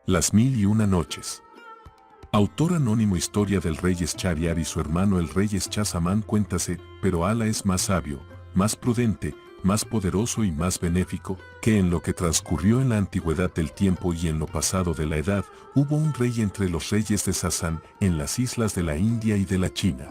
Las mil y una noches. Autor anónimo. Historia del rey Schahriar y su hermano el rey Schahzaman. Cuéntase, pero Alá es más sabio, más prudente, más poderoso y más benéfico, que en lo que transcurrió en la antigüedad del tiempo y en lo pasado de la edad, hubo un rey entre los reyes de Sasán, en las islas de la India y de la China.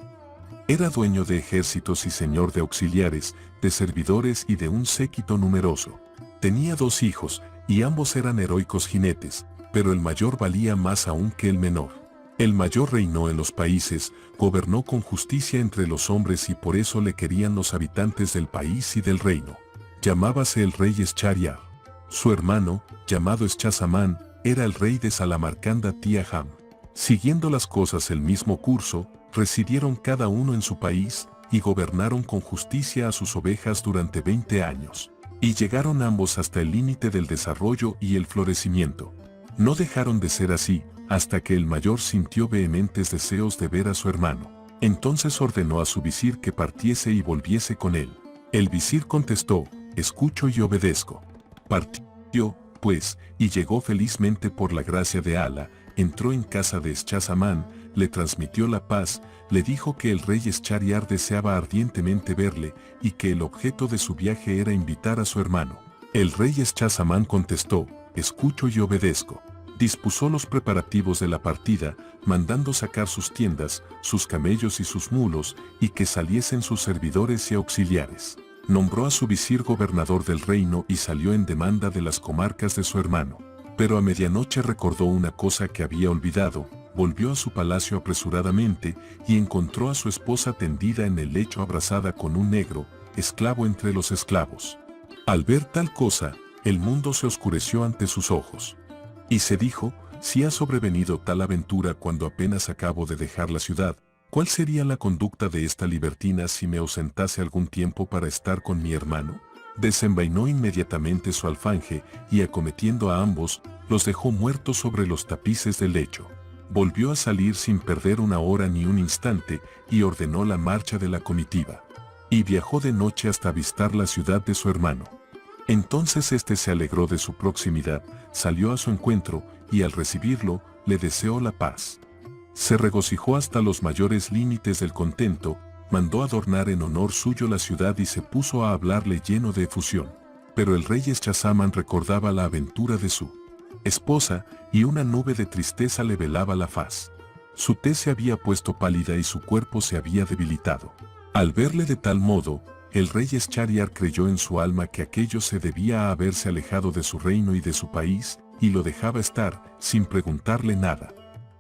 Era dueño de ejércitos y señor de auxiliares, de servidores y de un séquito numeroso. Tenía 2 hijos, y ambos eran heroicos jinetes, pero el mayor valía más aún que el menor. El mayor reinó en los países, gobernó con justicia entre los hombres y por eso le querían los habitantes del país y del reino. Llamábase el rey Schahriar. Su hermano, llamado Schahzaman, era el rey de Salamarcanda Tiaham. Siguiendo las cosas el mismo curso, residieron cada uno en su país y gobernaron con justicia a sus ovejas durante 20 años. Y llegaron ambos hasta el límite del desarrollo y el florecimiento. No dejaron de ser así, hasta que el mayor sintió vehementes deseos de ver a su hermano. Entonces ordenó a su visir que partiese y volviese con él. El visir contestó, escucho y obedezco. Partió, pues, y llegó felizmente por la gracia de Alá, entró en casa de Schahzaman, le transmitió la paz, le dijo que el rey Schahriar deseaba ardientemente verle y que el objeto de su viaje era invitar a su hermano. El rey Schahzaman contestó, escucho y obedezco. Dispuso los preparativos de la partida, mandando sacar sus tiendas, sus camellos y sus mulos, y que saliesen sus servidores y auxiliares. Nombró a su visir gobernador del reino y salió en demanda de las comarcas de su hermano. Pero a medianoche recordó una cosa que había olvidado, volvió a su palacio apresuradamente y encontró a su esposa tendida en el lecho abrazada con un negro, esclavo entre los esclavos. Al ver tal cosa, el mundo se oscureció ante sus ojos. Y se dijo, si ha sobrevenido tal aventura cuando apenas acabo de dejar la ciudad, ¿cuál sería la conducta de esta libertina si me ausentase algún tiempo para estar con mi hermano? Desenvainó inmediatamente su alfanje y acometiendo a ambos, los dejó muertos sobre los tapices del lecho. Volvió a salir sin perder una hora ni un instante y ordenó la marcha de la comitiva. Y viajó de noche hasta avistar la ciudad de su hermano. Entonces éste se alegró de su proximidad, salió a su encuentro y al recibirlo, le deseó la paz. Se regocijó hasta los mayores límites del contento, mandó adornar en honor suyo la ciudad y se puso a hablarle lleno de efusión. Pero el rey Schahzaman recordaba la aventura de su esposa y una nube de tristeza le velaba la faz. Su tez se había puesto pálida y su cuerpo se había debilitado. Al verle de tal modo, el rey Schahriar creyó en su alma que aquello se debía a haberse alejado de su reino y de su país, y lo dejaba estar, sin preguntarle nada.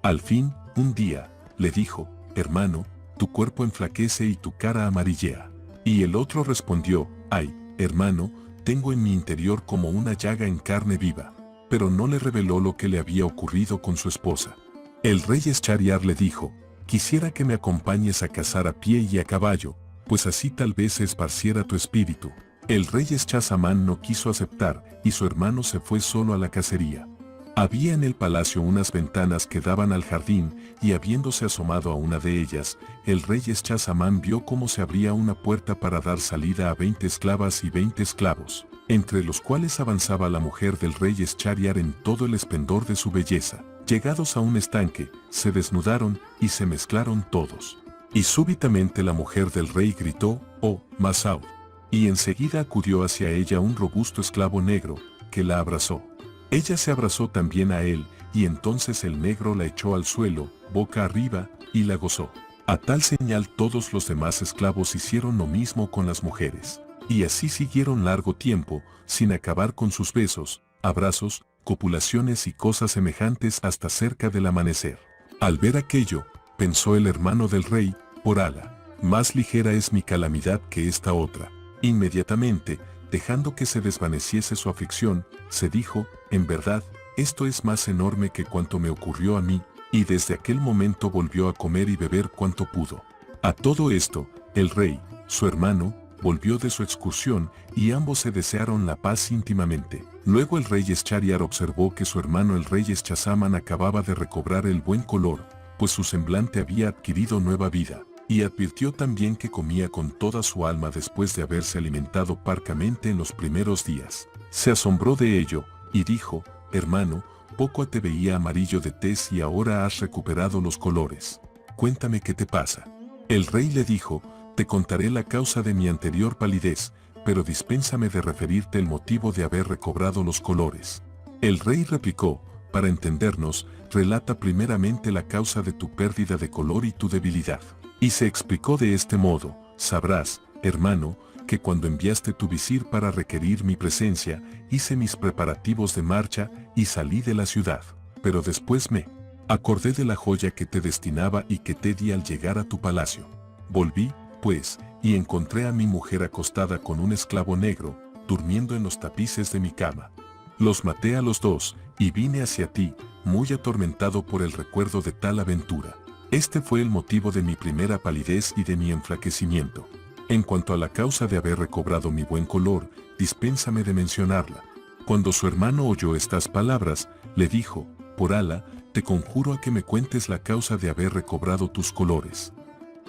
Al fin, un día, le dijo, hermano, tu cuerpo enflaquece y tu cara amarillea. Y el otro respondió, ay, hermano, tengo en mi interior como una llaga en carne viva. Pero no le reveló lo que le había ocurrido con su esposa. El rey Schahriar le dijo, quisiera que me acompañes a cazar a pie y a caballo, pues así tal vez se esparciera tu espíritu. El rey Schahzaman no quiso aceptar, y su hermano se fue solo a la cacería. Había en el palacio unas ventanas que daban al jardín, y habiéndose asomado a una de ellas, el rey Schahzaman vio cómo se abría una puerta para dar salida a 20 esclavas y 20 esclavos, entre los cuales avanzaba la mujer del rey Schahriar en todo el esplendor de su belleza. Llegados a un estanque, se desnudaron y se mezclaron todos. Y súbitamente la mujer del rey gritó, «Oh, Masaud», y enseguida acudió hacia ella un robusto esclavo negro, que la abrazó. Ella se abrazó también a él, y entonces el negro la echó al suelo, boca arriba, y la gozó. A tal señal todos los demás esclavos hicieron lo mismo con las mujeres. Y así siguieron largo tiempo, sin acabar con sus besos, abrazos, copulaciones y cosas semejantes hasta cerca del amanecer. Al ver aquello, pensó el hermano del rey, por Alá, más ligera es mi calamidad que esta otra. Inmediatamente, dejando que se desvaneciese su aflicción, se dijo, en verdad, esto es más enorme que cuanto me ocurrió a mí, y desde aquel momento volvió a comer y beber cuanto pudo. A todo esto, el rey, su hermano, volvió de su excursión y ambos se desearon la paz íntimamente. Luego el rey Schahriar observó que su hermano el rey Schahzaman acababa de recobrar el buen color, pues su semblante había adquirido nueva vida, y advirtió también que comía con toda su alma después de haberse alimentado parcamente en los primeros días. Se asombró de ello, y dijo, hermano, poco te veía amarillo de tez y ahora has recuperado los colores. Cuéntame qué te pasa. El rey le dijo, te contaré la causa de mi anterior palidez, pero dispénsame de referirte el motivo de haber recobrado los colores. El rey replicó, para entendernos, relata primeramente la causa de tu pérdida de color y tu debilidad. Y se explicó de este modo, sabrás, hermano, que cuando enviaste tu visir para requerir mi presencia, hice mis preparativos de marcha y salí de la ciudad. Pero después me acordé de la joya que te destinaba y que te di al llegar a tu palacio. Volví, pues, y encontré a mi mujer acostada con un esclavo negro, durmiendo en los tapices de mi cama. Los maté a los dos, y vine hacia ti, muy atormentado por el recuerdo de tal aventura. Este fue el motivo de mi primera palidez y de mi enflaquecimiento. En cuanto a la causa de haber recobrado mi buen color, dispénsame de mencionarla. Cuando su hermano oyó estas palabras, le dijo, por Alá, te conjuro a que me cuentes la causa de haber recobrado tus colores.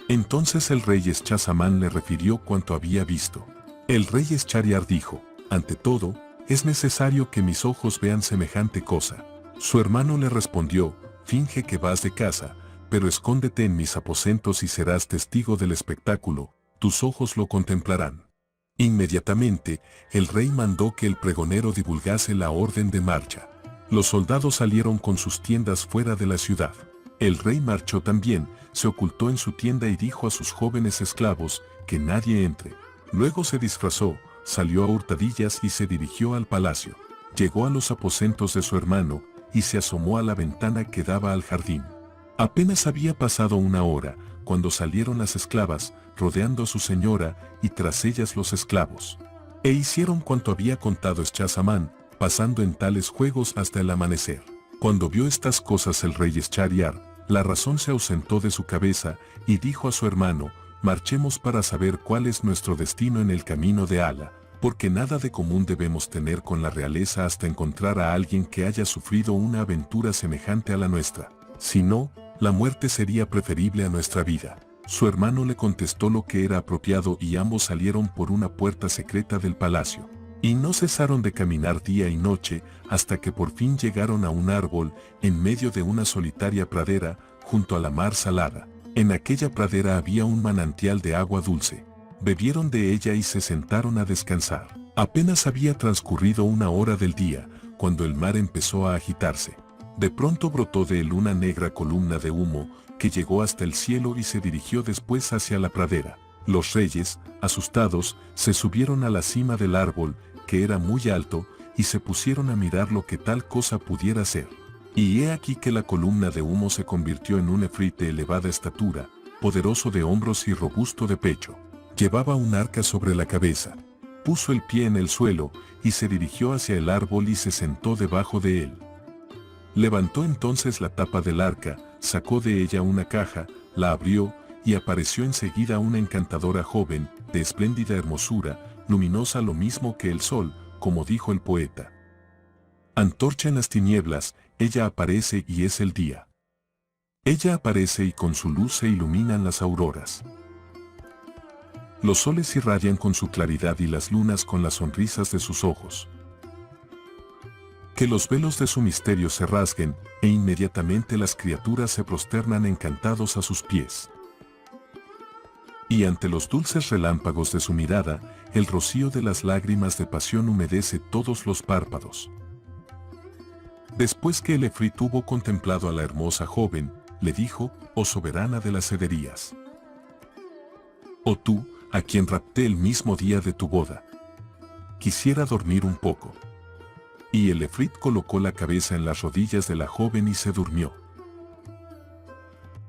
Entonces el rey Schahzaman le refirió cuanto había visto. El rey Schahriar dijo, ante todo, es necesario que mis ojos vean semejante cosa. Su hermano le respondió, finge que vas de casa, pero escóndete en mis aposentos y serás testigo del espectáculo, tus ojos lo contemplarán. Inmediatamente, el rey mandó que el pregonero divulgase la orden de marcha. Los soldados salieron con sus tiendas fuera de la ciudad. El rey marchó también, se ocultó en su tienda y dijo a sus jóvenes esclavos, que nadie entre. Luego se disfrazó, salió a hurtadillas y se dirigió al palacio. Llegó a los aposentos de su hermano, y se asomó a la ventana que daba al jardín. Apenas había pasado una hora, cuando salieron las esclavas, rodeando a su señora, y tras ellas los esclavos. E hicieron cuanto había contado Schahzaman, pasando en tales juegos hasta el amanecer. Cuando vio estas cosas el rey Schahriar, la razón se ausentó de su cabeza, y dijo a su hermano, marchemos para saber cuál es nuestro destino en el camino de Alá, porque nada de común debemos tener con la realeza hasta encontrar a alguien que haya sufrido una aventura semejante a la nuestra. Si no, la muerte sería preferible a nuestra vida. Su hermano le contestó lo que era apropiado y ambos salieron por una puerta secreta del palacio. Y no cesaron de caminar día y noche hasta que por fin llegaron a un árbol en medio de una solitaria pradera junto a la mar salada. En aquella pradera había un manantial de agua dulce. Bebieron de ella y se sentaron a descansar. Apenas había transcurrido una hora del día cuando el mar empezó a agitarse. De pronto brotó de él una negra columna de humo que llegó hasta el cielo y se dirigió después hacia la pradera. Los reyes, asustados, se subieron a la cima del árbol, que era muy alto, y se pusieron a mirar lo que tal cosa pudiera ser. Y he aquí que la columna de humo se convirtió en un efrit de elevada estatura, poderoso de hombros y robusto de pecho. Llevaba un arca sobre la cabeza. Puso el pie en el suelo, y se dirigió hacia el árbol y se sentó debajo de él. Levantó entonces la tapa del arca, sacó de ella una caja, la abrió, y apareció enseguida una encantadora joven, de espléndida hermosura, luminosa lo mismo que el sol, como dijo el poeta. Antorcha en las tinieblas, ella aparece y es el día. Ella aparece y con su luz se iluminan las auroras. Los soles irradian con su claridad y las lunas con las sonrisas de sus ojos. Que los velos de su misterio se rasguen, e inmediatamente las criaturas se prosternan encantados a sus pies. Y ante los dulces relámpagos de su mirada, el rocío de las lágrimas de pasión humedece todos los párpados. Después que el efrit hubo contemplado a la hermosa joven, le dijo, oh soberana de las cederías. Oh tú, a quien rapté el mismo día de tu boda. Quisiera dormir un poco. Y el efrit colocó la cabeza en las rodillas de la joven y se durmió.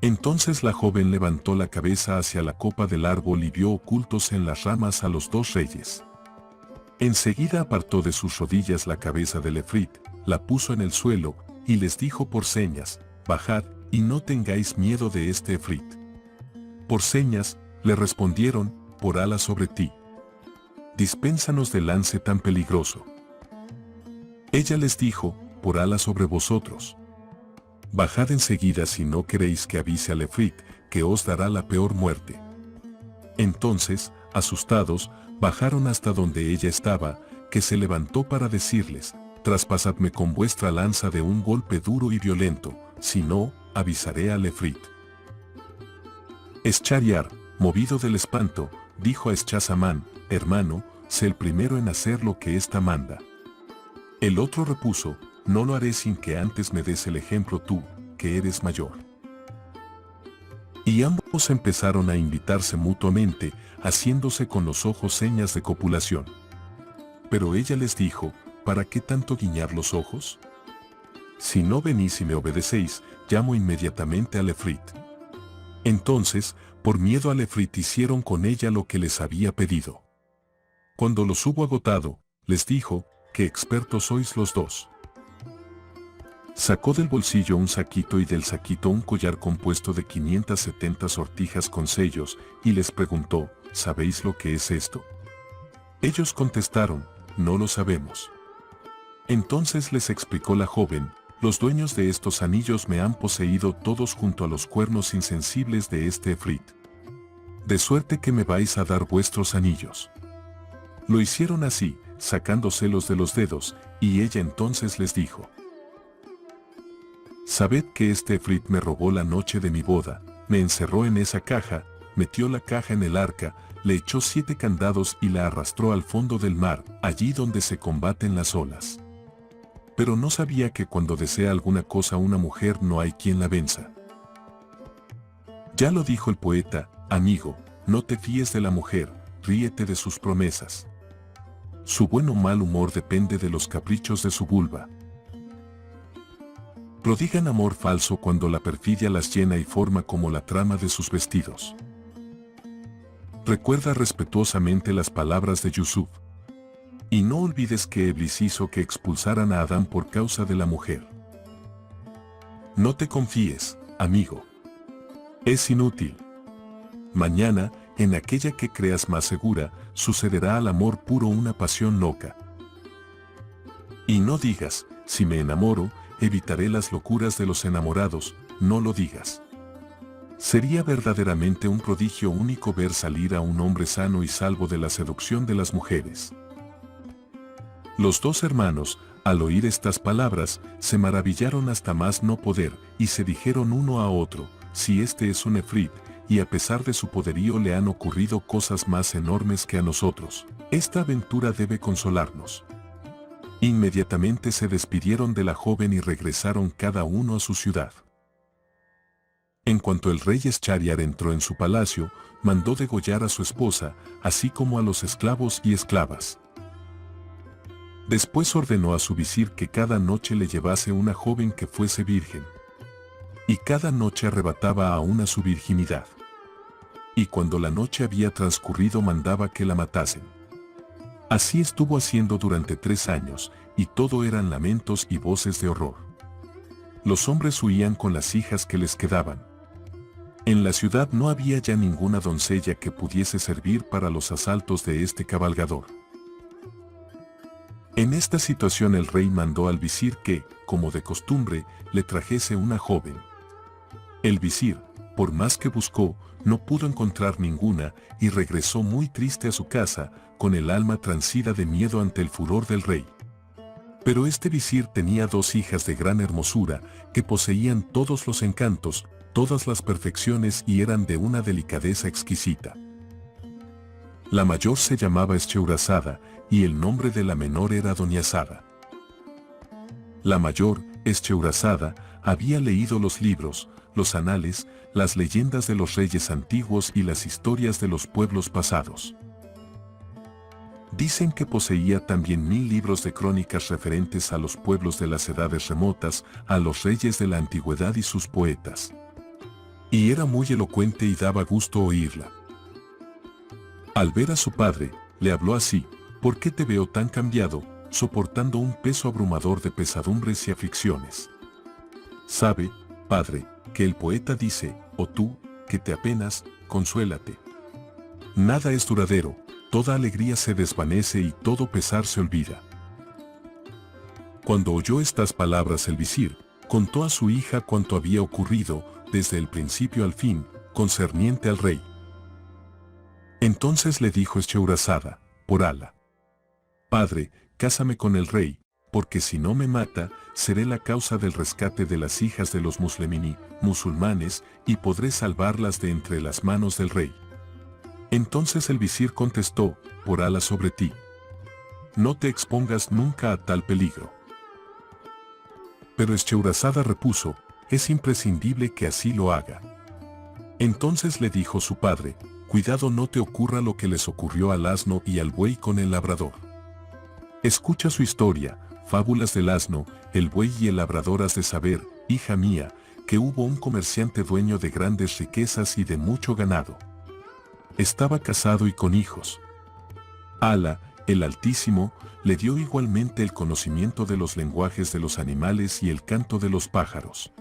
Entonces la joven levantó la cabeza hacia la copa del árbol y vio ocultos en las ramas a los dos reyes. Enseguida apartó de sus rodillas la cabeza del efrit, la puso en el suelo, y les dijo por señas, bajad, y no tengáis miedo de este efrit. Por señas, le respondieron, por Alá sobre ti. Dispénsanos del lance tan peligroso. Ella les dijo, por Alá sobre vosotros. Bajad enseguida si no queréis que avise al efrit, que os dará la peor muerte. Entonces, asustados, bajaron hasta donde ella estaba, que se levantó para decirles, traspasadme con vuestra lanza de un golpe duro y violento, si no, avisaré al efrit. Eschariar, movido del espanto, dijo a Eschazamán: hermano, sé el primero en hacer lo que ésta manda. El otro repuso: no lo haré sin que antes me des el ejemplo tú, que eres mayor. Y ambos empezaron a invitarse mutuamente, haciéndose con los ojos señas de copulación. Pero ella les dijo: ¿para qué tanto guiñar los ojos? Si no venís y me obedecéis, llamo inmediatamente al efrit. Entonces, por miedo al efrit, hicieron con ella lo que les había pedido. Cuando los hubo agotado, les dijo: qué expertos sois los dos. Sacó del bolsillo un saquito y del saquito un collar compuesto de 570 sortijas con sellos, y les preguntó: ¿sabéis lo que es esto? Ellos contestaron: no lo sabemos. Entonces les explicó la joven: los dueños de estos anillos me han poseído todos junto a los cuernos insensibles de este efrit. De suerte que me vais a dar vuestros anillos. Lo hicieron así, sacándoselos de los dedos, y ella entonces les dijo: sabed que este efrit me robó la noche de mi boda, me encerró en esa caja, metió la caja en el arca, le echó 7 candados y la arrastró al fondo del mar, allí donde se combaten las olas. Pero no sabía que cuando desea alguna cosa una mujer no hay quien la venza. Ya lo dijo el poeta: amigo, no te fíes de la mujer, ríete de sus promesas. Su buen o mal humor depende de los caprichos de su vulva. Prodigan amor falso cuando la perfidia las llena y forma como la trama de sus vestidos. Recuerda respetuosamente las palabras de Yusuf. Y no olvides que Iblis hizo que expulsaran a Adán por causa de la mujer. No te confíes, amigo. Es inútil. Mañana, en aquella que creas más segura, sucederá al amor puro una pasión loca. Y no digas: si me enamoro, evitaré las locuras de los enamorados, no lo digas. Sería verdaderamente un prodigio único ver salir a un hombre sano y salvo de la seducción de las mujeres. Los dos hermanos, al oír estas palabras, se maravillaron hasta más no poder, y se dijeron uno a otro: si este es un efrit, y a pesar de su poderío le han ocurrido cosas más enormes que a nosotros, esta aventura debe consolarnos. Inmediatamente se despidieron de la joven y regresaron cada uno a su ciudad. En cuanto el rey Eschariar entró en su palacio, mandó degollar a su esposa, así como a los esclavos y esclavas. Después ordenó a su visir que cada noche le llevase una joven que fuese virgen. Y cada noche arrebataba a una su virginidad. Y cuando la noche había transcurrido mandaba que la matasen. Así estuvo haciendo durante 3 años, y todo eran lamentos y voces de horror. Los hombres huían con las hijas que les quedaban. En la ciudad no había ya ninguna doncella que pudiese servir para los asaltos de este cabalgador. En esta situación el rey mandó al visir que, como de costumbre, le trajese una joven. El visir, por más que buscó, no pudo encontrar ninguna, y regresó muy triste a su casa, con el alma transida de miedo ante el furor del rey. Pero este visir tenía 2 hijas de gran hermosura, que poseían todos los encantos, todas las perfecciones y eran de una delicadeza exquisita. La mayor se llamaba Escheurazada, y el nombre de la menor era Doniazada. La mayor, Escheurazada, había leído los libros, los anales, las leyendas de los reyes antiguos y las historias de los pueblos pasados. Dicen que poseía también 1000 libros de crónicas referentes a los pueblos de las edades remotas, a los reyes de la antigüedad y sus poetas. Y era muy elocuente y daba gusto oírla. Al ver a su padre, le habló así: ¿por qué te veo tan cambiado, soportando un peso abrumador de pesadumbres y aflicciones? Sabe, padre, que el poeta dice: o tú, que te apenas, consuélate. Nada es duradero, toda alegría se desvanece y todo pesar se olvida. Cuando oyó estas palabras el visir, contó a su hija cuanto había ocurrido, desde el principio al fin, concerniente al rey. Entonces le dijo Escheurazada: por Alá, padre, cásame con el rey, porque si no me mata, seré la causa del rescate de las hijas de los musulmanes, y podré salvarlas de entre las manos del rey. Entonces el visir contestó, por Alá sobre ti. No te expongas nunca a tal peligro. Pero Echeurasada repuso, es imprescindible que así lo haga. Entonces le dijo su padre, cuidado no te ocurra lo que les ocurrió al asno y al buey con el labrador. Escucha su historia, fábulas del asno, el buey y el labrador. Has de saber, hija mía, que hubo un comerciante dueño de grandes riquezas y de mucho ganado. Estaba casado y con hijos. Alá, el Altísimo, le dio igualmente el conocimiento de los lenguajes de los animales y el canto de los pájaros.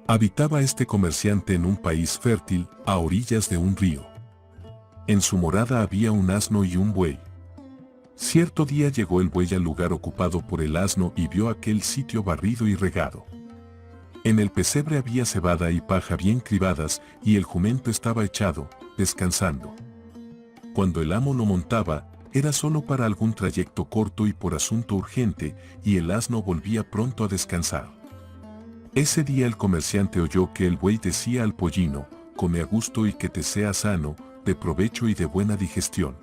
Habitaba este comerciante en un país fértil, a orillas de un río. En su morada había un asno y un buey. Cierto día llegó el buey al lugar ocupado por el asno y vio aquel sitio barrido y regado. En el pesebre había cebada y paja bien cribadas, y el jumento estaba echado, descansando. Cuando el amo lo montaba, era solo para algún trayecto corto y por asunto urgente, y el asno volvía pronto a descansar. Ese día el comerciante oyó que el buey decía al pollino, come a gusto y que te sea sano, de provecho y de buena digestión.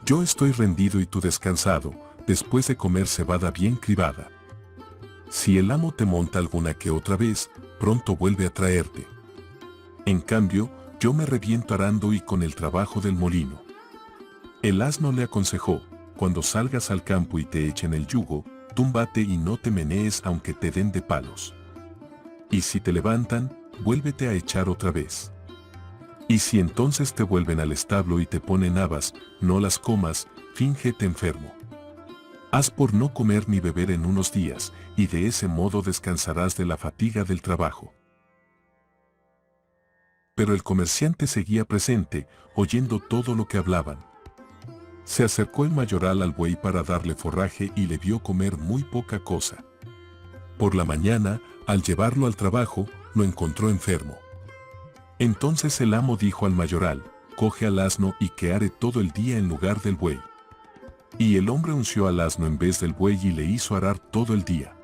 Yo estoy rendido y tú descansado, después de comer cebada bien cribada. Si el amo te monta alguna que otra vez, pronto vuelve a traerte. En cambio, yo me reviento arando y con el trabajo del molino. El asno le aconsejó, cuando salgas al campo y te echen el yugo, túmbate y no te menees aunque te den de palos. Y si te levantan, vuélvete a echar otra vez. Y si entonces te vuelven al establo y te ponen habas, no las comas, fíngete enfermo. Haz por no comer ni beber en unos días, y de ese modo descansarás de la fatiga del trabajo. Pero el comerciante seguía presente, oyendo todo lo que hablaban. Se acercó el mayoral al buey para darle forraje y le vio comer muy poca cosa. Por la mañana, al llevarlo al trabajo, lo encontró enfermo. Entonces el amo dijo al mayoral, coge al asno y que are todo el día en lugar del buey. Y el hombre unció al asno en vez del buey y le hizo arar todo el día.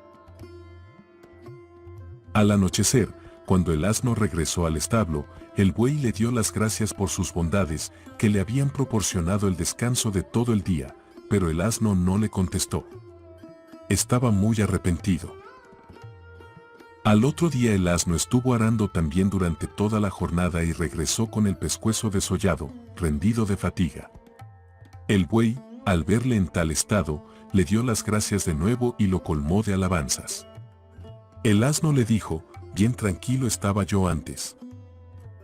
Al anochecer, cuando el asno regresó al establo, el buey le dio las gracias por sus bondades, que le habían proporcionado el descanso de todo el día, pero el asno no le contestó. Estaba muy arrepentido. Al otro día el asno estuvo arando también durante toda la jornada y regresó con el pescuezo desollado, rendido de fatiga. El buey, al verle en tal estado, le dio las gracias de nuevo y lo colmó de alabanzas. El asno le dijo, bien tranquilo estaba yo antes.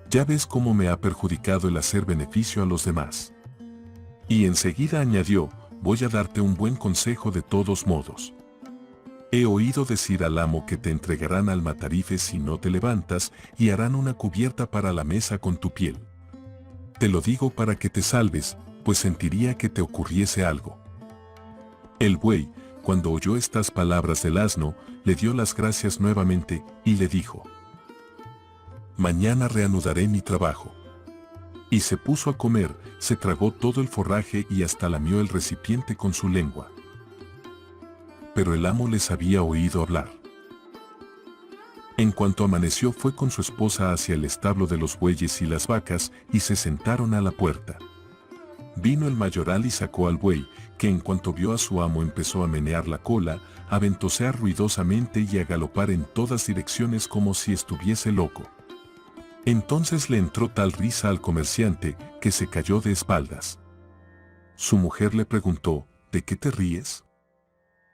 Ya ves cómo me ha perjudicado el hacer beneficio a los demás. Y enseguida añadió, voy a darte un buen consejo de todos modos. He oído decir al amo que te entregarán al matarife si no te levantas y harán una cubierta para la mesa con tu piel. Te lo digo para que te salves, pues sentiría que te ocurriese algo. El buey, cuando oyó estas palabras del asno, le dio las gracias nuevamente y le dijo: mañana reanudaré mi trabajo. Y se puso a comer, se tragó todo el forraje y hasta lamió el recipiente con su lengua. Pero el amo les había oído hablar. En cuanto amaneció fue con su esposa hacia el establo de los bueyes y las vacas y se sentaron a la puerta. Vino el mayoral y sacó al buey, que en cuanto vio a su amo empezó a menear la cola, a ventosear ruidosamente y a galopar en todas direcciones como si estuviese loco. Entonces le entró tal risa al comerciante que se cayó de espaldas. Su mujer le preguntó, ¿de qué te ríes?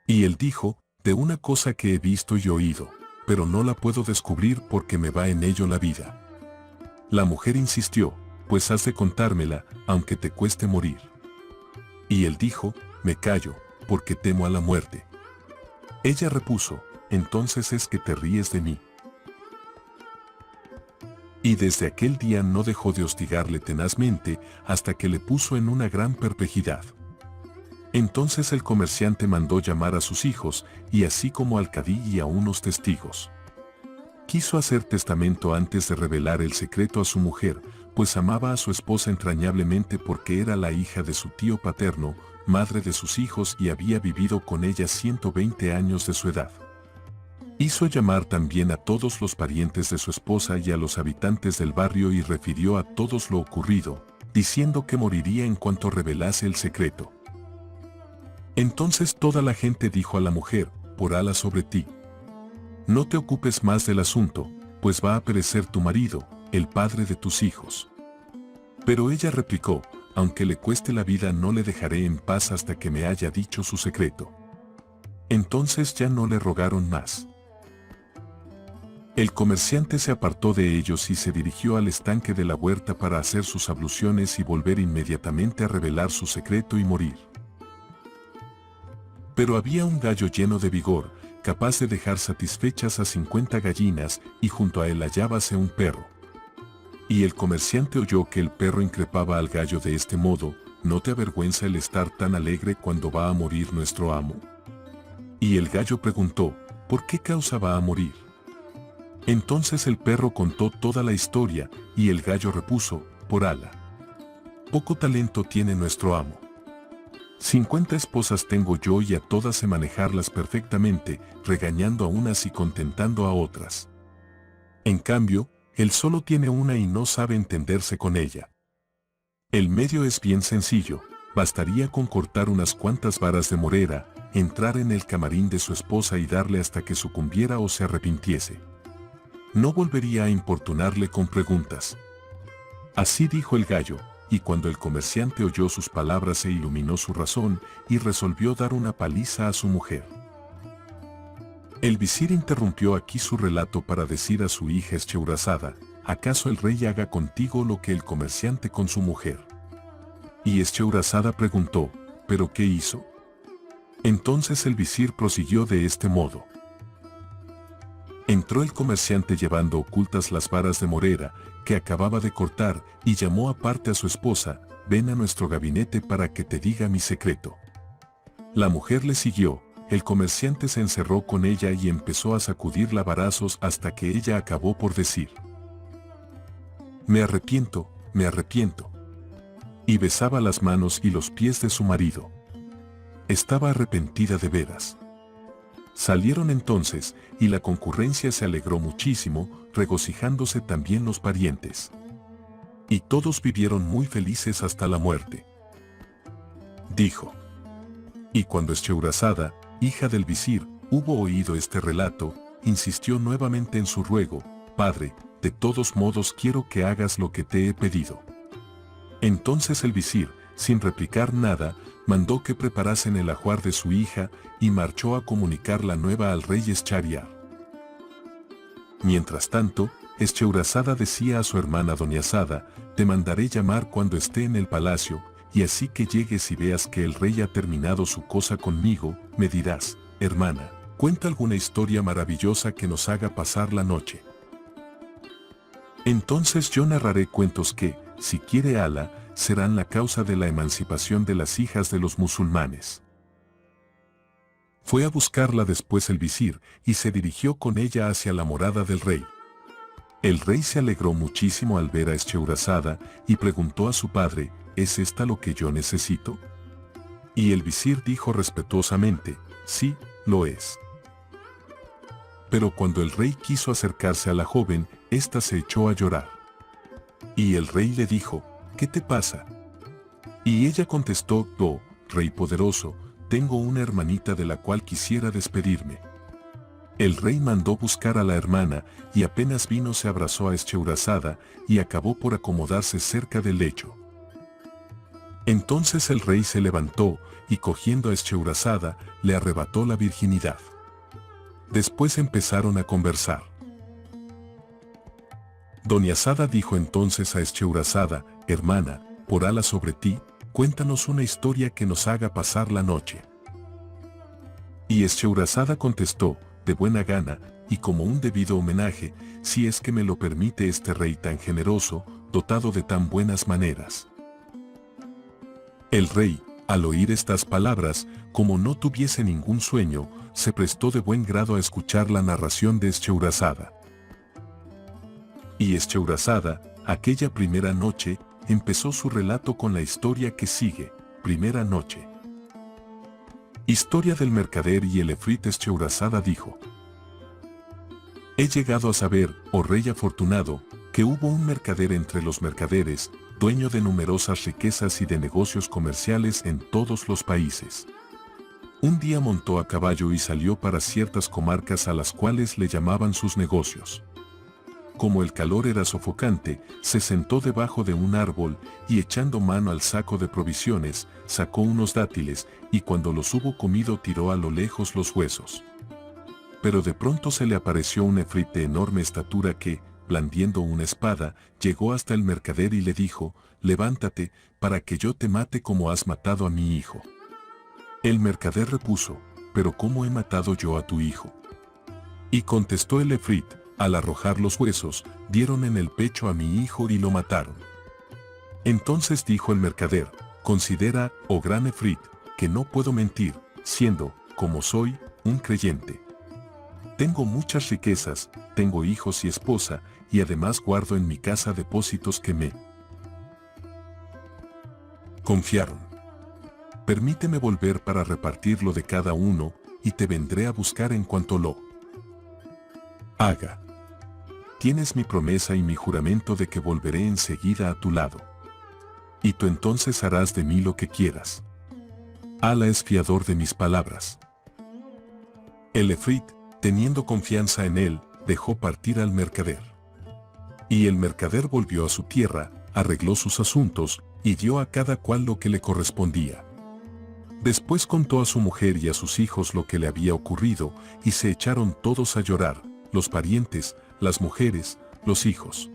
Y él dijo, de una cosa que he visto y oído, pero no la puedo descubrir porque me va en ello la vida. La mujer insistió, pues has de contármela, aunque te cueste morir. Y él dijo, me callo, porque temo a la muerte. Ella repuso, entonces es que te ríes de mí. Y desde aquel día no dejó de hostigarle tenazmente hasta que le puso en una gran perplejidad. Entonces el comerciante mandó llamar a sus hijos, y así como al cadí y a unos testigos. Quiso hacer testamento antes de revelar el secreto a su mujer, pues amaba a su esposa entrañablemente porque era la hija de su tío paterno, madre de sus hijos y había vivido con ella 120 años de su edad. Hizo llamar también a todos los parientes de su esposa y a los habitantes del barrio y refirió a todos lo ocurrido, diciendo que moriría en cuanto revelase el secreto. Entonces toda la gente dijo a la mujer, por Alá sobre ti. No te ocupes más del asunto, pues va a perecer tu marido, el padre de tus hijos. Pero ella replicó, aunque le cueste la vida no le dejaré en paz hasta que me haya dicho su secreto. Entonces ya no le rogaron más. El comerciante se apartó de ellos y se dirigió al estanque de la huerta para hacer sus abluciones y volver inmediatamente a revelar su secreto y morir. Pero había un gallo lleno de vigor, capaz de dejar satisfechas a 50 gallinas, y junto a él hallábase un perro. Y el comerciante oyó que el perro increpaba al gallo de este modo: ¿no te avergüenza el estar tan alegre cuando va a morir nuestro amo? Y el gallo preguntó, ¿por qué causa va a morir? Entonces el perro contó toda la historia, y el gallo repuso, por Alá. Poco talento tiene nuestro amo. 50 esposas tengo yo y a todas sé manejarlas perfectamente, regañando a unas y contentando a otras. En cambio, él solo tiene una y no sabe entenderse con ella. El medio es bien sencillo, bastaría con cortar unas cuantas varas de morera, entrar en el camarín de su esposa y darle hasta que sucumbiera o se arrepintiese. No volvería a importunarle con preguntas. Así dijo el gallo, y cuando el comerciante oyó sus palabras se iluminó su razón y resolvió dar una paliza a su mujer. El visir interrumpió aquí su relato para decir a su hija Echeúrazada, ¿acaso el rey haga contigo lo que el comerciante con su mujer? Y Echeúrazada preguntó, ¿pero qué hizo? Entonces el visir prosiguió de este modo. Entró el comerciante llevando ocultas las varas de morera que acababa de cortar y llamó aparte a su esposa, ven a nuestro gabinete para que te diga mi secreto. La mujer le siguió, el comerciante se encerró con ella y empezó a sacudirla a varazos hasta que ella acabó por decir: me arrepiento, me arrepiento. Y besaba las manos y los pies de su marido. Estaba arrepentida de veras. Salieron entonces, y la concurrencia se alegró muchísimo, regocijándose también los parientes. Y todos vivieron muy felices hasta la muerte. Dijo. Y cuando Echeúrazada, hija del visir, hubo oído este relato, insistió nuevamente en su ruego: Padre, de todos modos quiero que hagas lo que te he pedido. Entonces el visir, sin replicar nada, mandó que preparasen el ajuar de su hija y marchó a comunicar la nueva al rey Eschariar. Mientras tanto, Echeúrazada decía a su hermana Doniazada: te mandaré llamar cuando esté en el palacio, y así que llegues y veas que el rey ha terminado su cosa conmigo, me dirás: hermana, cuenta alguna historia maravillosa que nos haga pasar la noche. Entonces yo narraré cuentos que, si quiere Alá, serán la causa de la emancipación de las hijas de los musulmanes. Fue a buscarla después el visir, y se dirigió con ella hacia la morada del rey. El rey se alegró muchísimo al ver a Echeúrazada, y preguntó a su padre: ¿es esta lo que yo necesito? Y el visir dijo respetuosamente: sí, lo es. Pero cuando el rey quiso acercarse a la joven, ésta se echó a llorar. Y el rey le dijo: ¿qué te pasa? Y ella contestó: oh, rey poderoso, tengo una hermanita de la cual quisiera despedirme. El rey mandó buscar a la hermana, y apenas vino se abrazó a Echeúrazada, y acabó por acomodarse cerca del lecho. Entonces el rey se levantó, y cogiendo a Echeúrazada, le arrebató la virginidad. Después empezaron a conversar. Doniazada dijo entonces a Echeúrazada: hermana, por Alá sobre ti, cuéntanos una historia que nos haga pasar la noche. Y Echeúrazada contestó, de buena gana, y como un debido homenaje, si es que me lo permite este rey tan generoso, dotado de tan buenas maneras. El rey, al oír estas palabras, como no tuviese ningún sueño, se prestó de buen grado a escuchar la narración de Echeúrazada. Y Echeúrazada, aquella primera noche, empezó su relato con la historia que sigue, primera noche. Historia del mercader y el efrit Shehrazada dijo: He llegado a saber, oh rey afortunado, que hubo un mercader entre los mercaderes, dueño de numerosas riquezas y de negocios comerciales en todos los países. Un día montó a caballo y salió para ciertas comarcas a las cuales le llamaban sus negocios. Como el calor era sofocante, se sentó debajo de un árbol y echando mano al saco de provisiones, sacó unos dátiles y cuando los hubo comido tiró a lo lejos los huesos. Pero de pronto se le apareció un efrit de enorme estatura que, blandiendo una espada, llegó hasta el mercader y le dijo: «Levántate, para que yo te mate como has matado a mi hijo». El mercader repuso: «¿Pero cómo he matado yo a tu hijo?». Y contestó el efrit: «Al arrojar los huesos, dieron en el pecho a mi hijo y lo mataron». Entonces dijo el mercader: «Considera, oh gran efrit, que no puedo mentir, siendo, como soy, un creyente. Tengo muchas riquezas, tengo hijos y esposa, y además guardo en mi casa depósitos que me confiaron. Permíteme volver para repartirlo de cada uno, y te vendré a buscar en cuanto lo haga. Tienes mi promesa y mi juramento de que volveré enseguida a tu lado. Y tú entonces harás de mí lo que quieras. Alá es fiador de mis palabras». El efrit, teniendo confianza en él, dejó partir al mercader. Y el mercader volvió a su tierra, arregló sus asuntos, y dio a cada cual lo que le correspondía. Después contó a su mujer y a sus hijos lo que le había ocurrido, y se echaron todos a llorar, los parientes, las mujeres, los hijos.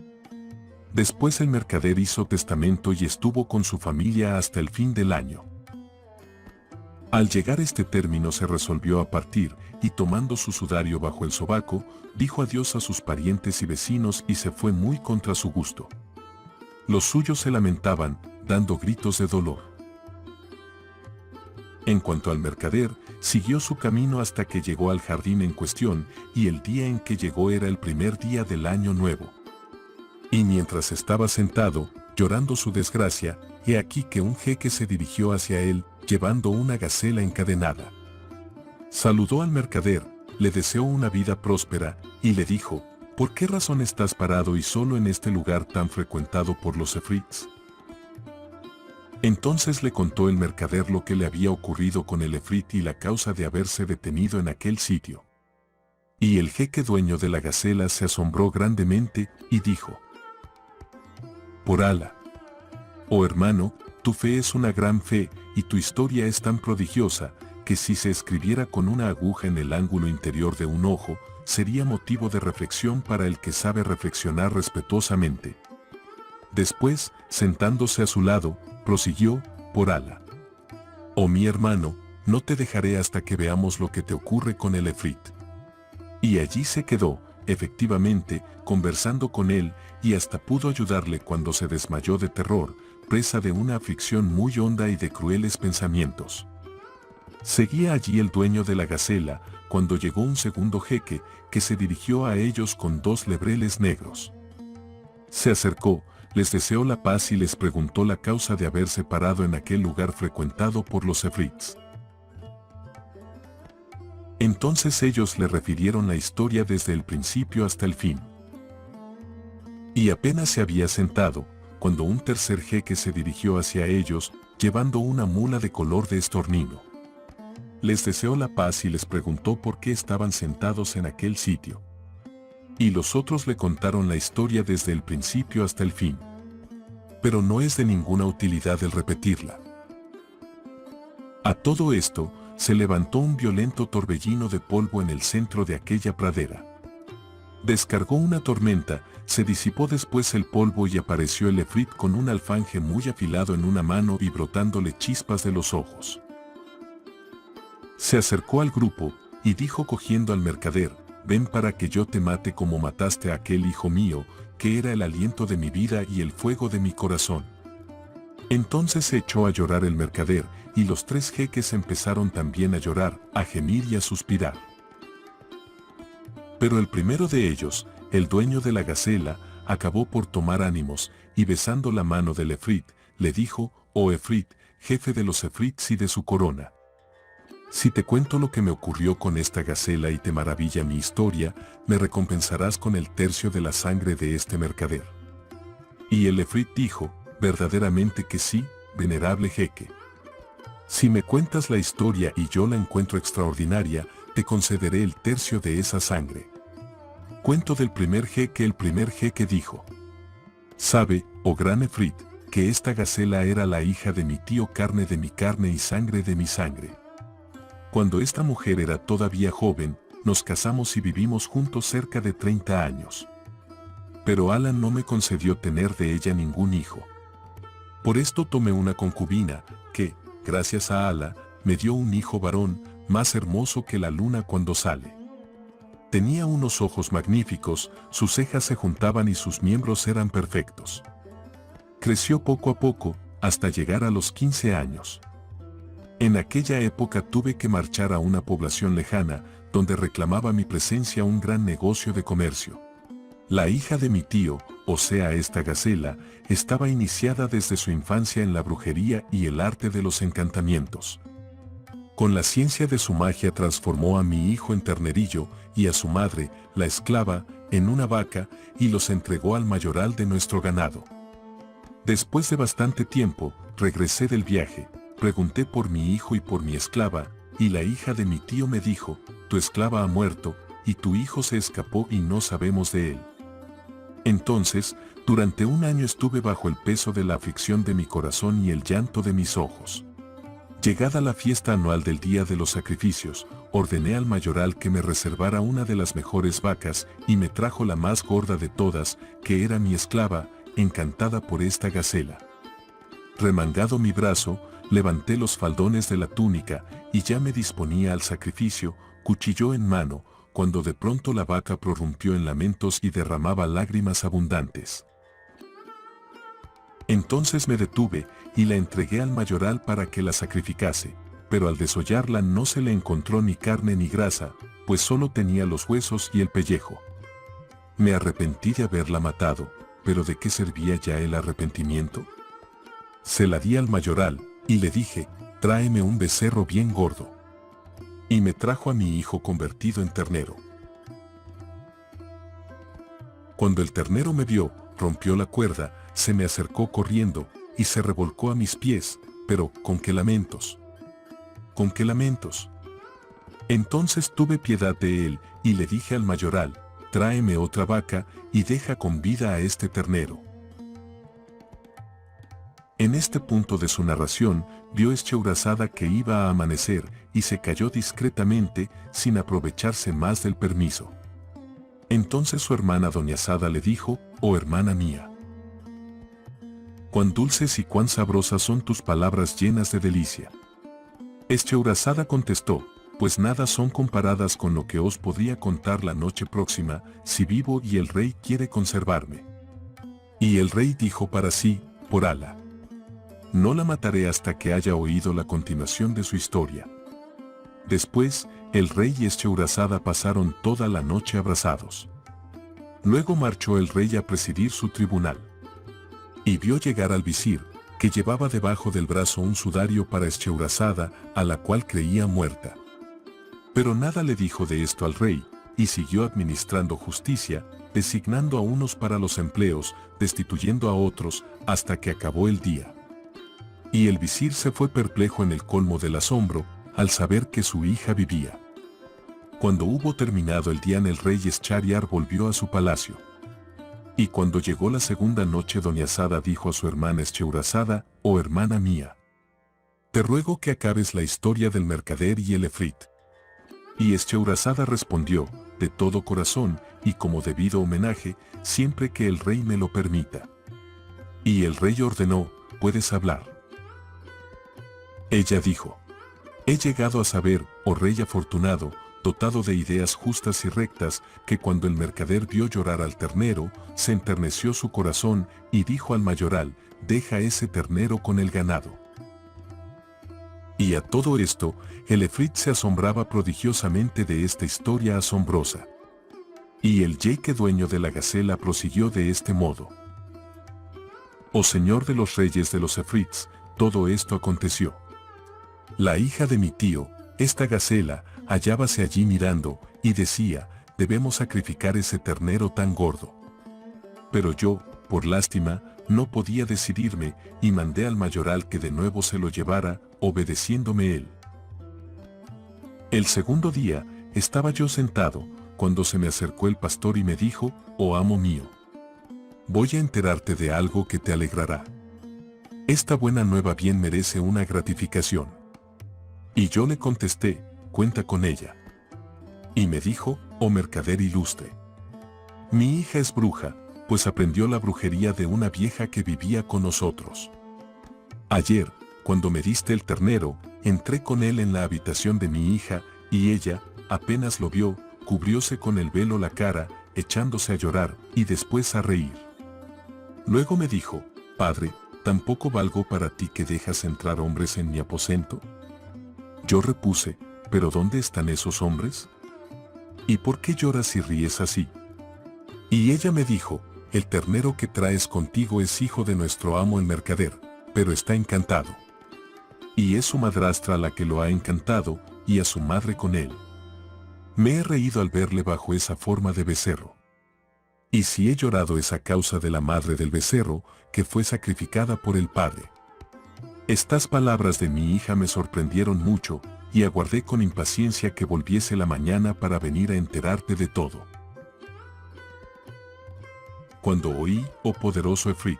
Después el mercader hizo testamento y estuvo con su familia hasta el fin del año. Al llegar a este término se resolvió a partir, y tomando su sudario bajo el sobaco, dijo adiós a sus parientes y vecinos y se fue muy contra su gusto. Los suyos se lamentaban, dando gritos de dolor. En cuanto al mercader, siguió su camino hasta que llegó al jardín en cuestión, y el día en que llegó era el primer día del año nuevo. Y mientras estaba sentado, llorando su desgracia, he aquí que un jeque se dirigió hacia él, llevando una gacela encadenada. Saludó al mercader, le deseó una vida próspera, y le dijo: «¿Por qué razón estás parado y solo en este lugar tan frecuentado por los efrits?». Entonces le contó el mercader lo que le había ocurrido con el efrit y la causa de haberse detenido en aquel sitio. Y el jeque dueño de la gacela se asombró grandemente, y dijo: «Por Alá, oh hermano, tu fe es una gran fe, y tu historia es tan prodigiosa, que si se escribiera con una aguja en el ángulo interior de un ojo, sería motivo de reflexión para el que sabe reflexionar respetuosamente». Después, sentándose a su lado, prosiguió: «Por Alá, oh mi hermano, no te dejaré hasta que veamos lo que te ocurre con el efrit». Y allí se quedó, efectivamente, conversando con él, y hasta pudo ayudarle cuando se desmayó de terror, presa de una aflicción muy honda y de crueles pensamientos. Seguía allí el dueño de la gacela, cuando llegó un segundo jeque, que se dirigió a ellos con 2 lebreles negros. Se acercó, les deseó la paz y les preguntó la causa de haberse parado en aquel lugar frecuentado por los efrits. Entonces ellos le refirieron la historia desde el principio hasta el fin. Y apenas se había sentado, cuando un tercer jeque se dirigió hacia ellos, llevando una mula de color de estornino. Les deseó la paz y les preguntó por qué estaban sentados en aquel sitio. Y los otros le contaron la historia desde el principio hasta el fin. Pero no es de ninguna utilidad el repetirla. A todo esto, se levantó un violento torbellino de polvo en el centro de aquella pradera. Descargó una tormenta, se disipó después el polvo y apareció el efrit con un alfanje muy afilado en una mano y brotándole chispas de los ojos. Se acercó al grupo, y dijo cogiendo al mercader: «Ven para que yo te mate como mataste a aquel hijo mío, que era el aliento de mi vida y el fuego de mi corazón». Entonces se echó a llorar el mercader, y los 3 jeques empezaron también a llorar, a gemir y a suspirar. Pero el primero de ellos, el dueño de la gacela, acabó por tomar ánimos, y besando la mano del efrit, le dijo: «Oh efrit, jefe de los efrits y de su corona. Si te cuento lo que me ocurrió con esta gacela y te maravilla mi historia, me recompensarás con el tercio de la sangre de este mercader». Y el efrit dijo: «Verdaderamente que sí, venerable jeque. Si me cuentas la historia y yo la encuentro extraordinaria, te concederé el tercio de esa sangre». Cuento del primer jeque. El primer jeque dijo: «Sabe, oh gran efrit, que esta gacela era la hija de mi tío, carne de mi carne y sangre de mi sangre. Cuando esta mujer era todavía joven, nos casamos y vivimos juntos cerca de 30 años. Pero Alá no me concedió tener de ella ningún hijo. Por esto tomé una concubina, que, gracias a Alá, me dio un hijo varón, más hermoso que la luna cuando sale. Tenía unos ojos magníficos, sus cejas se juntaban y sus miembros eran perfectos. Creció poco a poco, hasta llegar a los 15 años. En aquella época tuve que marchar a una población lejana, donde reclamaba mi presencia un gran negocio de comercio. La hija de mi tío, o sea esta gacela, estaba iniciada desde su infancia en la brujería y el arte de los encantamientos. Con la ciencia de su magia transformó a mi hijo en ternerillo y a su madre, la esclava, en una vaca y los entregó al mayoral de nuestro ganado. Después de bastante tiempo, regresé del viaje, pregunté por mi hijo y por mi esclava, y la hija de mi tío me dijo: «Tu esclava ha muerto, y tu hijo se escapó y no sabemos de él». Entonces, durante un año estuve bajo el peso de la aflicción de mi corazón y el llanto de mis ojos. Llegada la fiesta anual del Día de los Sacrificios, ordené al mayoral que me reservara una de las mejores vacas y me trajo la más gorda de todas, que era mi esclava, encantada por esta gacela. Remangado mi brazo, levanté los faldones de la túnica y ya me disponía al sacrificio, cuchillo en mano, cuando de pronto la vaca prorrumpió en lamentos y derramaba lágrimas abundantes. Entonces me detuve y la entregué al mayoral para que la sacrificase, pero al desollarla no se le encontró ni carne ni grasa, pues solo tenía los huesos y el pellejo. Me arrepentí de haberla matado, pero ¿de qué servía ya el arrepentimiento? Se la di al mayoral, y le dije: «Tráeme un becerro bien gordo». Y me trajo a mi hijo convertido en ternero. Cuando el ternero me vio, rompió la cuerda, se me acercó corriendo, y se revolcó a mis pies, pero ¿con qué lamentos? ¿Con qué lamentos? Entonces tuve piedad de él, y le dije al mayoral: «Tráeme otra vaca, y deja con vida a este ternero». En este punto de su narración, vio Echeaurazada que iba a amanecer, y se calló discretamente, sin aprovecharse más del permiso. Entonces su hermana Doña Sada le dijo: «Oh hermana mía, cuán dulces y cuán sabrosas son tus palabras llenas de delicia». Echeaurazada contestó: «Pues nada son comparadas con lo que os podría contar la noche próxima, si vivo y el rey quiere conservarme». Y el rey dijo para sí: «Por Alá, no la mataré hasta que haya oído la continuación de su historia». Después, el rey y Echeaurazada pasaron toda la noche abrazados. Luego marchó el rey a presidir su tribunal. Y vio llegar al visir, que llevaba debajo del brazo un sudario para Echeaurazada, a la cual creía muerta. Pero nada le dijo de esto al rey, y siguió administrando justicia, designando a unos para los empleos, destituyendo a otros, hasta que acabó el día. Y el visir se fue perplejo en el colmo del asombro, al saber que su hija vivía. Cuando hubo terminado el día, el rey Eschariar volvió a su palacio. Y cuando llegó la segunda noche, Doña Sada dijo a su hermana Echeaurazada: «Oh hermana mía, te ruego que acabes la historia del mercader y el efrit». Y Echeaurazada respondió: «De todo corazón, y como debido homenaje, siempre que el rey me lo permita». Y el rey ordenó: «Puedes hablar». Ella dijo: «He llegado a saber, oh rey afortunado, dotado de ideas justas y rectas, que cuando el mercader vio llorar al ternero, se enterneció su corazón, y dijo al mayoral: «Deja ese ternero con el ganado». Y a todo esto, el efrit se asombraba prodigiosamente de esta historia asombrosa. Y el yeque dueño de la gacela prosiguió de este modo: Oh señor de los reyes de los efrits, todo esto aconteció. La hija de mi tío, esta gacela, hallábase allí mirando, y decía: debemos sacrificar ese ternero tan gordo. Pero yo, por lástima, no podía decidirme, y mandé al mayoral que de nuevo se lo llevara, obedeciéndome él. El segundo día, estaba yo sentado, cuando se me acercó el pastor y me dijo: oh amo mío, voy a enterarte de algo que te alegrará. Esta buena nueva bien merece una gratificación. Y yo le contesté: cuenta con ella. Y me dijo: oh mercader ilustre, mi hija es bruja, pues aprendió la brujería de una vieja que vivía con nosotros. Ayer, cuando me diste el ternero, entré con él en la habitación de mi hija, y ella, apenas lo vio, cubrióse con el velo la cara, echándose a llorar, y después a reír. Luego me dijo: padre, ¿tampoco valgo para ti que dejas entrar hombres en mi aposento? Yo repuse: ¿pero dónde están esos hombres? ¿Y por qué lloras y ríes así? Y ella me dijo: el ternero que traes contigo es hijo de nuestro amo el mercader, pero está encantado. Y es su madrastra la que lo ha encantado, y a su madre con él. Me he reído al verle bajo esa forma de becerro. Y si he llorado es a causa de la madre del becerro, que fue sacrificada por el padre. Estas palabras de mi hija me sorprendieron mucho, y aguardé con impaciencia que volviese la mañana para venir a enterarte de todo. Cuando oí, oh poderoso efrit,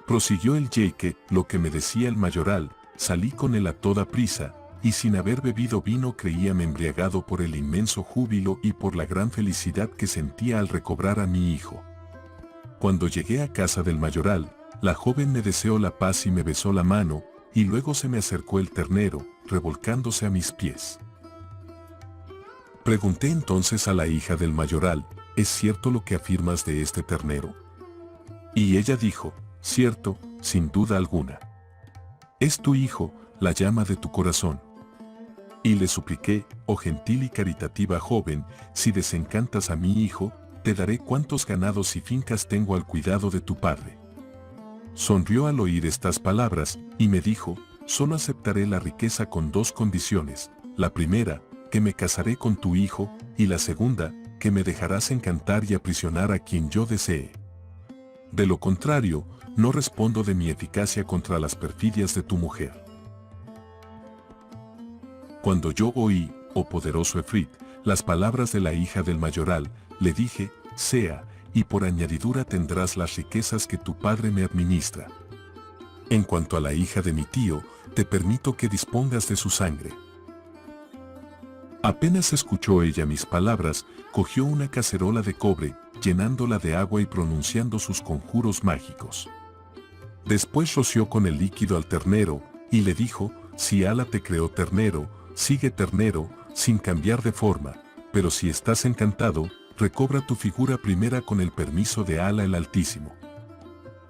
prosiguió el yeque, lo que me decía el mayoral, salí con él a toda prisa, y sin haber bebido vino creíame embriagado por el inmenso júbilo y por la gran felicidad que sentía al recobrar a mi hijo. Cuando llegué a casa del mayoral, la joven me deseó la paz y me besó la mano, y luego se me acercó el ternero, revolcándose a mis pies. Pregunté entonces a la hija del mayoral: ¿es cierto lo que afirmas de este ternero? Y ella dijo: cierto, sin duda alguna. Es tu hijo, la llama de tu corazón. Y le supliqué: oh gentil y caritativa joven, si desencantas a mi hijo, te daré cuantos ganados y fincas tengo al cuidado de tu padre. Sonrió al oír estas palabras, y me dijo: solo aceptaré la riqueza con dos condiciones: la primera, que me casaré con tu hijo, y la segunda, que me dejarás encantar y aprisionar a quien yo desee. De lo contrario, no respondo de mi eficacia contra las perfidias de tu mujer. Cuando yo oí, oh poderoso efrit, las palabras de la hija del mayoral, le dije: sea, y por añadidura tendrás las riquezas que tu padre me administra. En cuanto a la hija de mi tío, te permito que dispongas de su sangre. Apenas escuchó ella mis palabras, cogió una cacerola de cobre, llenándola de agua y pronunciando sus conjuros mágicos. Después roció con el líquido al ternero, y le dijo: si Alá te creó ternero, sigue ternero, sin cambiar de forma, pero si estás encantado, recobra tu figura primera con el permiso de Alá el Altísimo.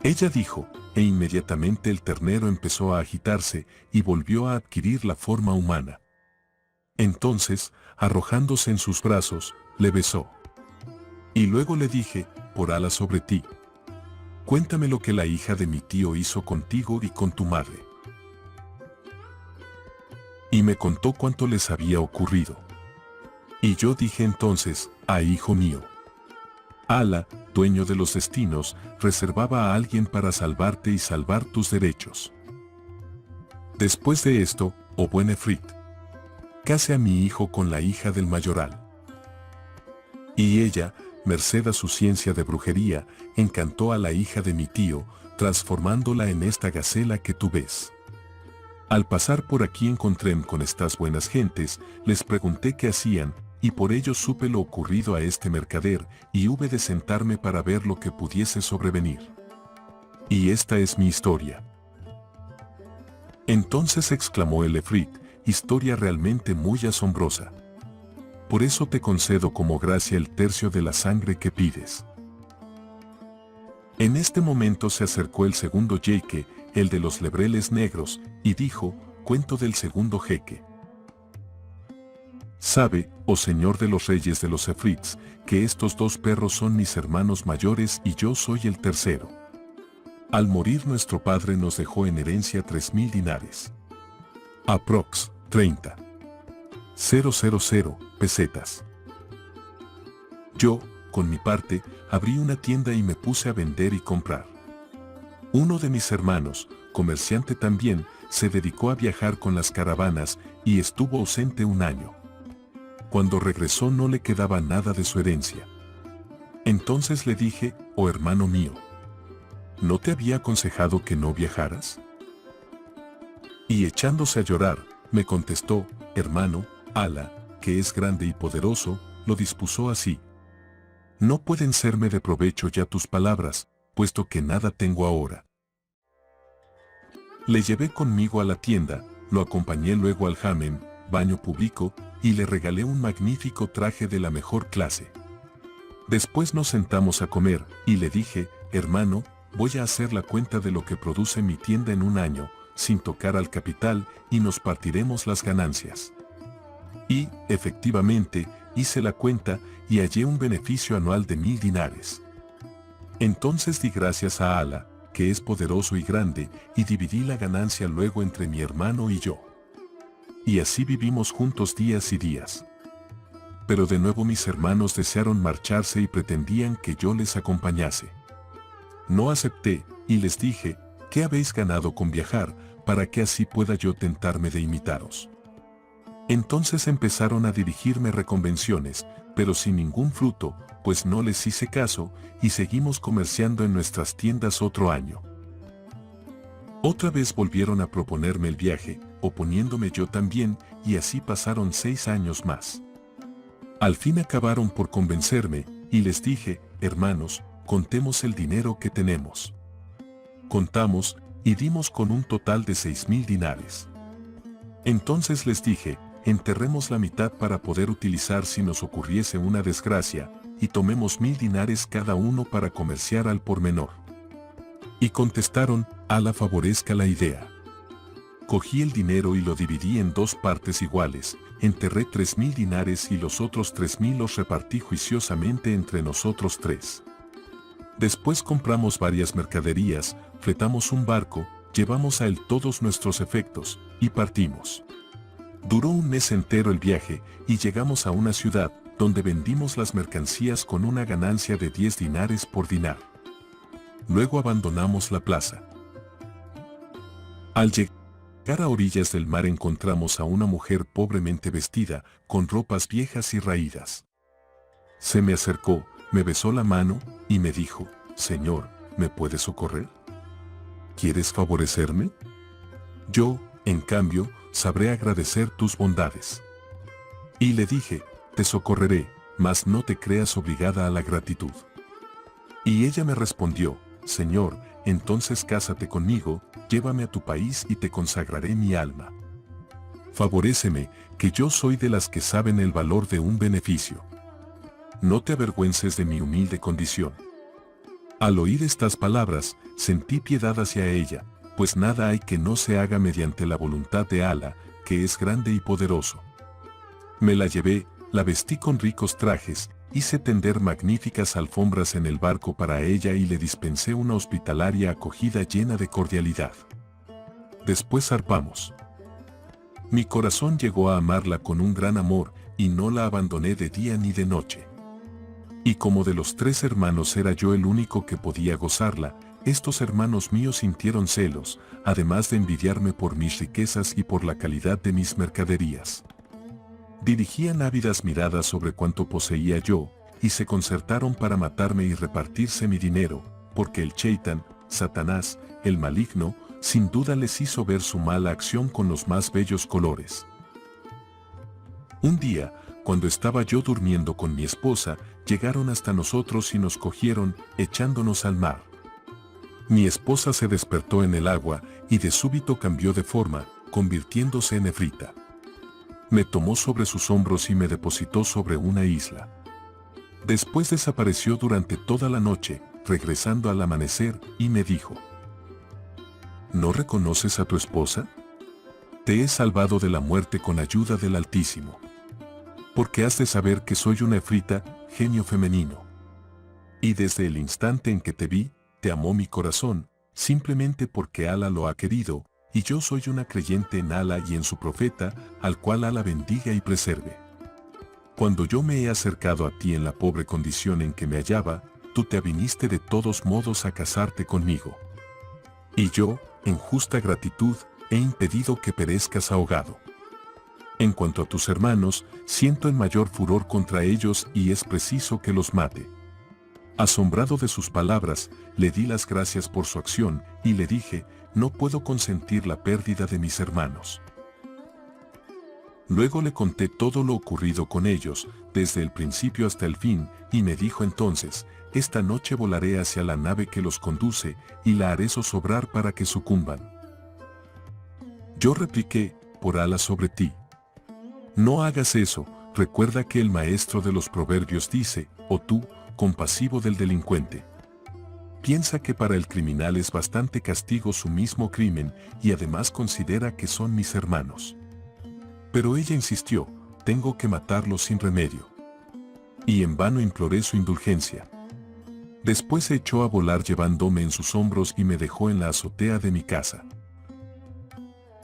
Ella dijo, e inmediatamente el ternero empezó a agitarse y volvió a adquirir la forma humana. Entonces, arrojándose en sus brazos, le besó. Y luego le dije: por Alá sobre ti, cuéntame lo que la hija de mi tío hizo contigo y con tu madre. Y me contó cuánto les había ocurrido. Y yo dije entonces: ah, hijo mío, Alá, dueño de los destinos, reservaba a alguien para salvarte y salvar tus derechos. Después de esto, oh buen efrit, case a mi hijo con la hija del mayoral. Y ella, merced a su ciencia de brujería, encantó a la hija de mi tío, transformándola en esta gacela que tú ves. Al pasar por aquí encontré con estas buenas gentes, les pregunté qué hacían, y por ello supe lo ocurrido a este mercader, y hube de sentarme para ver lo que pudiese sobrevenir. Y esta es mi historia. Entonces exclamó el efrit: historia realmente muy asombrosa. Por eso te concedo como gracia el tercio de la sangre que pides. En este momento se acercó el segundo yeque, el de los lebreles negros, y dijo: cuento del segundo jeque. Sabe, oh Señor de los reyes de los Efrits, que estos 2 perros son mis hermanos mayores y yo soy el tercero. Al morir nuestro padre nos dejó en herencia 3.000 dinares. Aprox. 30.000 pesetas. Yo, con mi parte, abrí una tienda y me puse a vender y comprar. Uno de mis hermanos, comerciante también, se dedicó a viajar con las caravanas y estuvo ausente 1 año. Cuando regresó no le quedaba nada de su herencia. Entonces le dije, oh hermano mío, ¿no te había aconsejado que no viajaras? Y echándose a llorar, me contestó, hermano, Alá, que es grande y poderoso, lo dispuso así. No pueden serme de provecho ya tus palabras, puesto que nada tengo ahora. Le llevé conmigo a la tienda, lo acompañé luego al hammam, baño público, y le regalé un magnífico traje de la mejor clase. Después nos sentamos a comer, y le dije, hermano, voy a hacer la cuenta de lo que produce mi tienda en 1 año, sin tocar al capital, y nos partiremos las ganancias. Y, efectivamente, hice la cuenta, y hallé un beneficio anual de 1.000 dinares. Entonces di gracias a Alá, que es poderoso y grande, y dividí la ganancia luego entre mi hermano y yo. Y así vivimos juntos días y días. Pero de nuevo mis hermanos desearon marcharse y pretendían que yo les acompañase. No acepté, y les dije, ¿qué habéis ganado con viajar, para que así pueda yo tentarme de imitaros? Entonces empezaron a dirigirme reconvenciones, pero sin ningún fruto, pues no les hice caso, y seguimos comerciando en nuestras tiendas otro año. Otra vez volvieron a proponerme el viaje, oponiéndome yo también, y así pasaron 6 años más. Al fin acabaron por convencerme, y les dije, hermanos, contemos el dinero que tenemos. Contamos, y dimos con un total de 6.000 dinares. Entonces les dije, enterremos la mitad para poder utilizar si nos ocurriese una desgracia, y tomemos 1.000 dinares cada uno para comerciar al por menor. Y contestaron, Alá favorezca la idea. Cogí el dinero y lo dividí en 2 partes iguales, enterré 3.000 dinares y los otros 3.000 los repartí juiciosamente entre nosotros 3. Después compramos varias mercaderías, fletamos un barco, llevamos a él todos nuestros efectos, y partimos. Duró 1 mes entero el viaje, y llegamos a una ciudad, donde vendimos las mercancías con una ganancia de 10 dinares por dinar. Luego abandonamos la plaza. Al llegar a orillas del mar encontramos a una mujer pobremente vestida, con ropas viejas y raídas. Se me acercó, me besó la mano, y me dijo, Señor, ¿me puedes socorrer? ¿Quieres favorecerme? Yo, en cambio, sabré agradecer tus bondades. Y le dije, te socorreré, mas no te creas obligada a la gratitud. Y ella me respondió, Señor, entonces cásate conmigo, llévame a tu país y te consagraré mi alma. Favoréceme, que yo soy de las que saben el valor de un beneficio. No te avergüences de mi humilde condición. Al oír estas palabras, sentí piedad hacia ella, pues nada hay que no se haga mediante la voluntad de Alá, que es grande y poderoso. Me la llevé, la vestí con ricos trajes, hice tender magníficas alfombras en el barco para ella y le dispensé una hospitalaria acogida llena de cordialidad. Después zarpamos. Mi corazón llegó a amarla con un gran amor, y no la abandoné de día ni de noche. Y como de los 3 hermanos era yo el único que podía gozarla, estos hermanos míos sintieron celos, además de envidiarme por mis riquezas y por la calidad de mis mercaderías. Dirigían ávidas miradas sobre cuanto poseía yo, y se concertaron para matarme y repartirse mi dinero, porque el Cheitán, Satanás, el maligno, sin duda les hizo ver su mala acción con los más bellos colores. Un día, cuando estaba yo durmiendo con mi esposa, llegaron hasta nosotros y nos cogieron, echándonos al mar. Mi esposa se despertó en el agua, y de súbito cambió de forma, convirtiéndose en efrita. Me tomó sobre sus hombros y me depositó sobre una isla. Después desapareció durante toda la noche, regresando al amanecer, y me dijo, ¿no reconoces a tu esposa? Te he salvado de la muerte con ayuda del Altísimo. Porque has de saber que soy una efrita, genio femenino. Y desde el instante en que te vi, te amó mi corazón, simplemente porque Alá lo ha querido, y yo soy una creyente en Alá y en su profeta, al cual Alá bendiga y preserve. Cuando yo me he acercado a ti en la pobre condición en que me hallaba, tú te aviniste de todos modos a casarte conmigo. Y yo, en justa gratitud, he impedido que perezcas ahogado. En cuanto a tus hermanos, siento el mayor furor contra ellos y es preciso que los mate. Asombrado de sus palabras, le di las gracias por su acción y le dije, no puedo consentir la pérdida de mis hermanos. Luego le conté todo lo ocurrido con ellos, desde el principio hasta el fin, y me dijo entonces, esta noche volaré hacia la nave que los conduce y la haré zozobrar para que sucumban. Yo repliqué, por Alá sobre ti. No hagas eso, recuerda que el maestro de los proverbios dice, o tú, compasivo del delincuente. Piensa que para el criminal es bastante castigo su mismo crimen y además considera que son mis hermanos. Pero ella insistió, tengo que matarlos sin remedio. Y en vano imploré su indulgencia. Después se echó a volar llevándome en sus hombros y me dejó en la azotea de mi casa.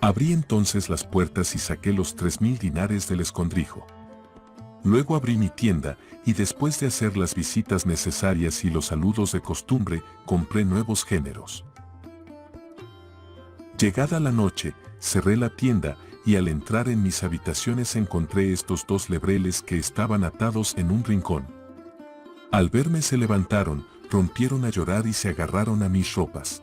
Abrí entonces las puertas y saqué los 3000 dinares del escondrijo. Luego abrí mi tienda y después de hacer las visitas necesarias y los saludos de costumbre, compré nuevos géneros. Llegada la noche, cerré la tienda y al entrar en mis habitaciones encontré estos 2 lebreles que estaban atados en un rincón. Al verme se levantaron, rompieron a llorar y se agarraron a mis ropas.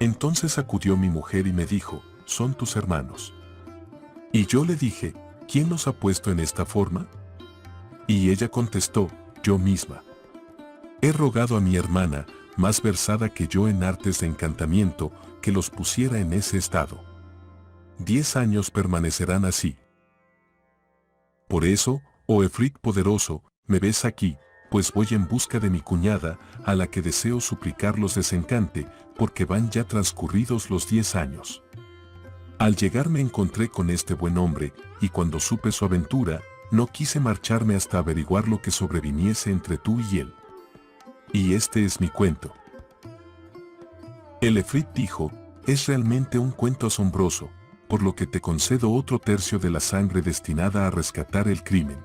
Entonces acudió mi mujer y me dijo, son tus hermanos. Y yo le dije, ¿quién los ha puesto en esta forma? Y ella contestó, yo misma. He rogado a mi hermana, más versada que yo en artes de encantamiento, que los pusiera en ese estado. 10 años permanecerán así. Por eso, oh Efrit poderoso, me ves aquí, pues voy en busca de mi cuñada, a la que deseo suplicar los desencante, porque van ya transcurridos los 10 años. Al llegar me encontré con este buen hombre, y cuando supe su aventura, no quise marcharme hasta averiguar lo que sobreviniese entre tú y él. Y este es mi cuento. El Efrit dijo, es realmente un cuento asombroso, por lo que te concedo otro tercio de la sangre destinada a rescatar el crimen.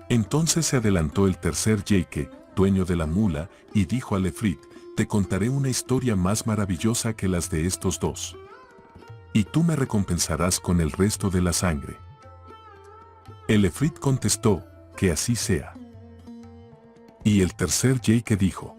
Entonces se adelantó el tercer jeique, dueño de la mula, y dijo al Efrit, te contaré una historia más maravillosa que las de estos 2. Y tú me recompensarás con el resto de la sangre. El Efrit contestó, que así sea. Y el tercer jeique dijo,